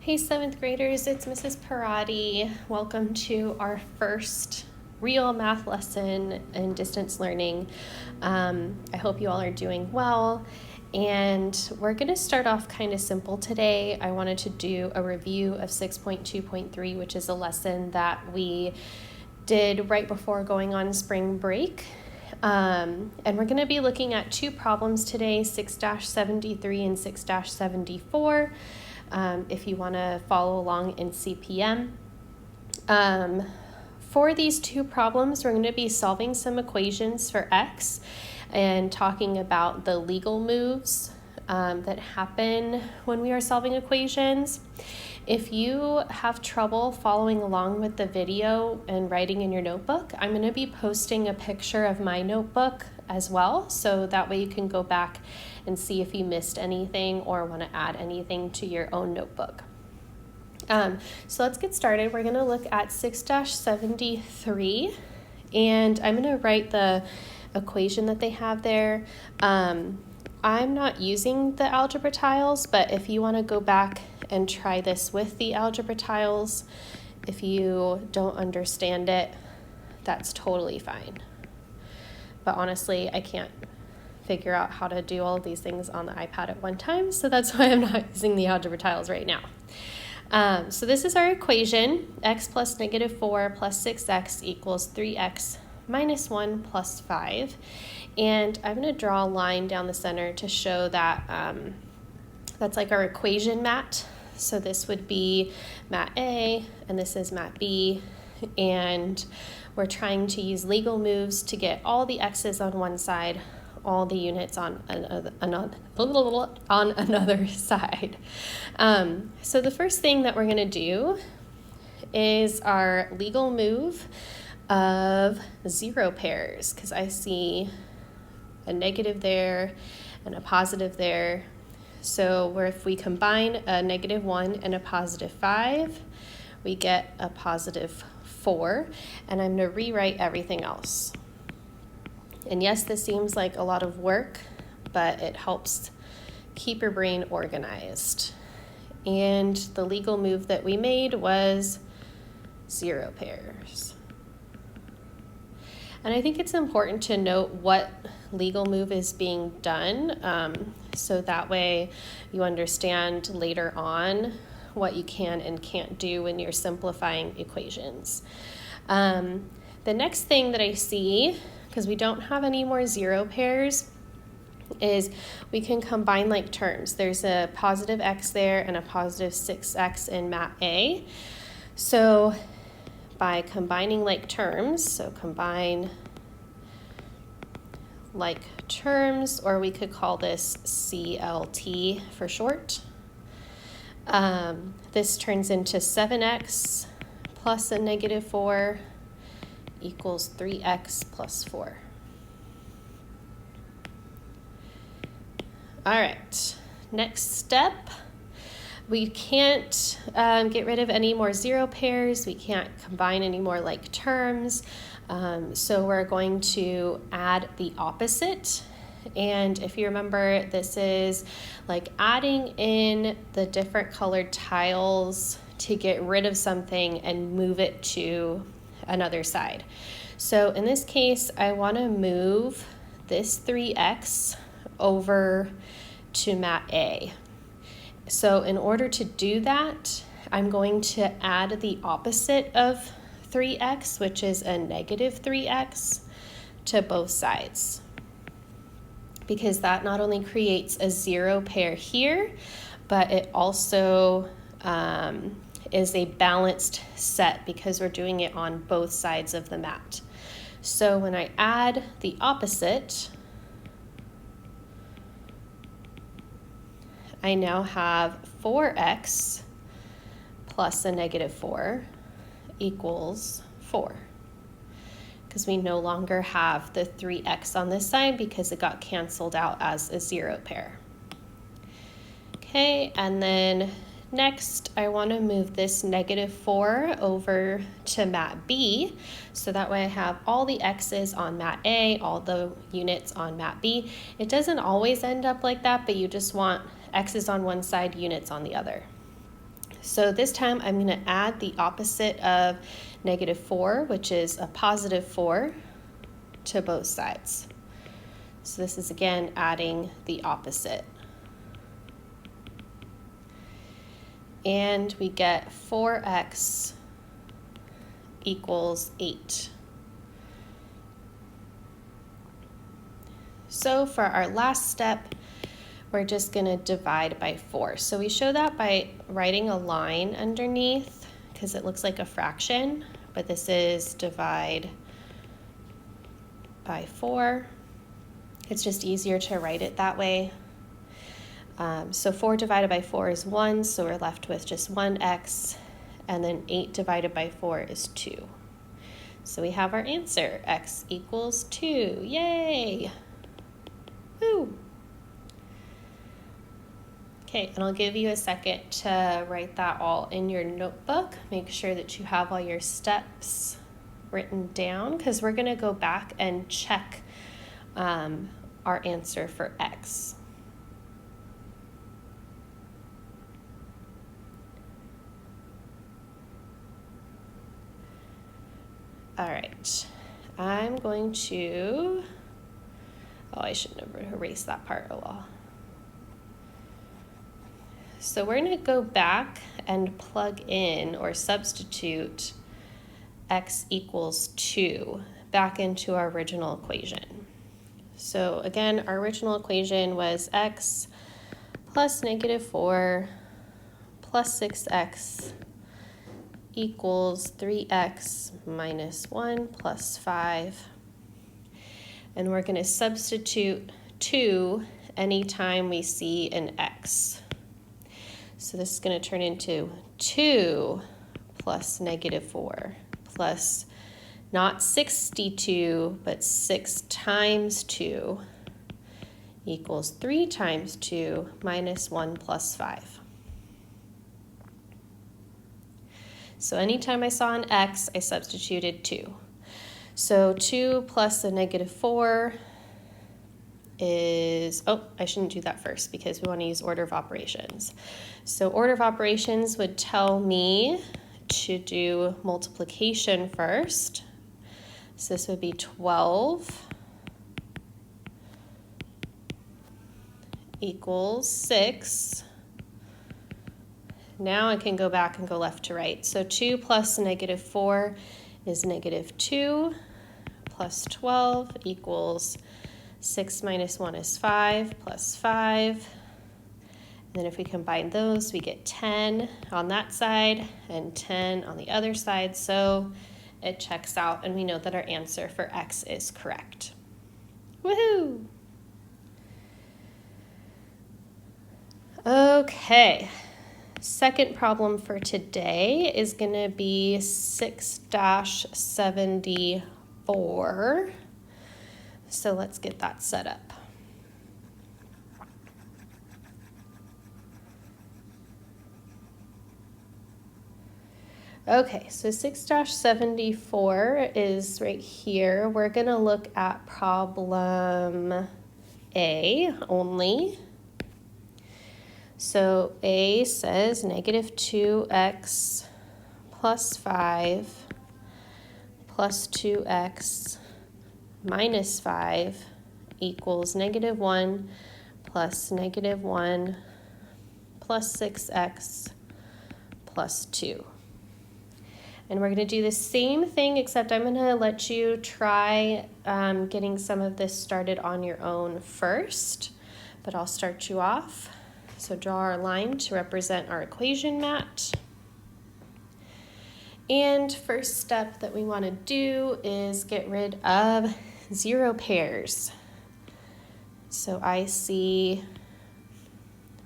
Hey 7th graders, it's Mrs. Parati. Welcome to our first real math lesson in distance learning. I hope you all are doing well, and we're going to start off kind of simple today. I wanted to do a review of 6.2.3, which is a lesson that we did right before going on spring break. And we're going to be looking at two problems today, 6-73 and 6-74. If you want to follow along in CPM. For these two problems, we're going to be solving some equations for x and talking about the legal moves that happen when we are solving equations. If you have trouble following along with the video and writing in your notebook, I'm going to be posting a picture of my notebook as well, so that way you can go back and see if you missed anything or want to add anything to your own notebook. So let's get started. We're going to look at 6-73, and I'm going to write the equation that they have there. I'm not using the algebra tiles, but if you want to go back and try this with the algebra tiles, if you don't understand it, that's totally fine. But honestly, I can't figure out how to do all of these things on the iPad at one time, so that's why I'm not using the algebra tiles right now. So this is our equation, x plus -4 plus 6x equals 3x minus 1 plus 5. And I'm going to draw a line down the center to show that that's like our equation mat. So this would be mat A, and this is mat B, and we're trying to use legal moves to get all the x's on one side, all the units on another side. So the first thing that we're going to do is our legal move of zero pairs, because I see a negative there and a positive there. So if we combine a -1 and a +5, we get a +4, and I'm going to rewrite everything else. And yes, this seems like a lot of work, but it helps keep your brain organized. And the legal move that we made was zero pairs. And I think it's important to note what legal move is being done, so that way you understand later on what you can and can't do when you're simplifying equations. The next thing that I see, because we don't have any more zero pairs, is we can combine like terms. There's a positive x there and a positive 6x in mat A. So by combining like terms, so combine like terms, or we could call this CLT for short. This turns into 7x plus a -4 equals 3x plus 4. All right, next step. We can't get rid of any more zero pairs. We can't combine any more like terms. So we're going to add the opposite. And if you remember, this is like adding in the different colored tiles to get rid of something and move it to another side. So in this case, I want to move this 3x over to mat A. So in order to do that, I'm going to add the opposite of 3x, which is a -3x, to both sides, because that not only creates a zero pair here, but it also is a balanced set because we're doing it on both sides of the mat. So when I add the opposite, I now have 4x plus a -4 equals 4, because we no longer have the 3x on this side because it got canceled out as a zero pair. Okay, and then next I want to move this -4 over to mat B, so that way I have all the x's on mat A, all the units on mat B. It doesn't always end up like that, but you just want x's on one side, units on the other. So this time I'm going to add the opposite of -4, which is a +4, to both sides. So this is again adding the opposite. And we get 4x equals 8. So for our last step, we're just going to divide by 4. So we show that by writing a line underneath because it looks like a fraction, but this is divide by 4. It's just easier to write it that way. So 4 divided by 4 is 1, so we're left with just 1x, and then 8 divided by 4 is 2. So we have our answer, x equals 2. Yay! Woo! Okay, and I'll give you a second to write that all in your notebook. Make sure that you have all your steps written down, because we're going to go back and check our answer for x. All right, I'm going to, I shouldn't have erased that part at all. So we're going to go back and plug in or substitute x equals 2 back into our original equation. So again, our original equation was x plus -4 plus 6x equals 3x minus 1 plus 5. And we're going to substitute 2 anytime we see an x. So this is going to turn into 2 plus -4 plus not 62, but 6 times 2 equals 3 times 2 minus 1 plus 5. So anytime I saw an x, I substituted 2. So 2 plus a -4 is, I shouldn't do that first because we want to use order of operations. So order of operations would tell me to do multiplication first. So this would be 12 equals 6. Now I can go back and go left to right. So 2 plus -4 is -2 plus 12 equals 6 minus 1 is 5 plus 5. And then if we combine those, we get 10 on that side and 10 on the other side. So it checks out, and we know that our answer for x is correct. Woohoo! Okay. Second problem for today is going to be 6-74. So let's get that set up. Okay, so 6-74 is right here. We're going to look at problem A only. So A says -2x plus 5 plus 2x minus 5 equals -1 plus -1 plus 6x plus 2. And we're going to do the same thing, except I'm going to let you try getting some of this started on your own first, but I'll start you off. So draw our line to represent our equation mat. And first step that we want to do is get rid of 0 pairs. So I see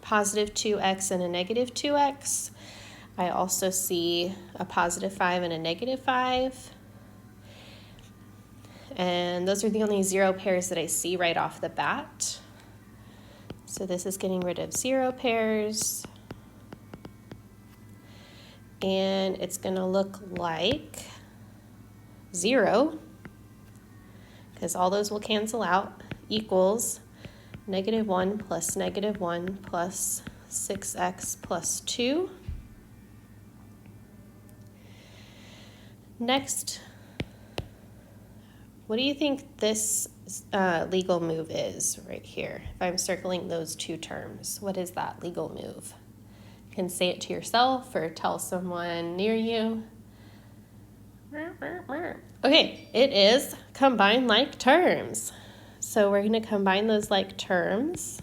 +2x and a -2x. I also see a +5 and a -5. And those are the only 0 pairs that I see right off the bat. So this is getting rid of 0 pairs. And it's going to look like 0, because all those will cancel out, equals -1 plus -1 plus 6x plus 2. Next, what do you think this legal move is right here? If I'm circling those two terms, what is that legal move? You can say it to yourself or tell someone near you. Okay, it is combine like terms. So we're going to combine those like terms,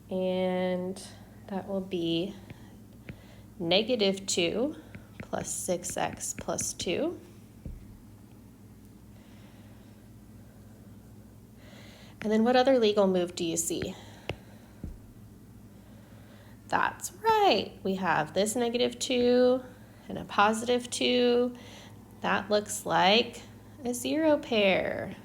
and that will be -2 plus 6x plus 2. And then what other legal move do you see? That's right. We have this -2 and a +2. That looks like a zero pair.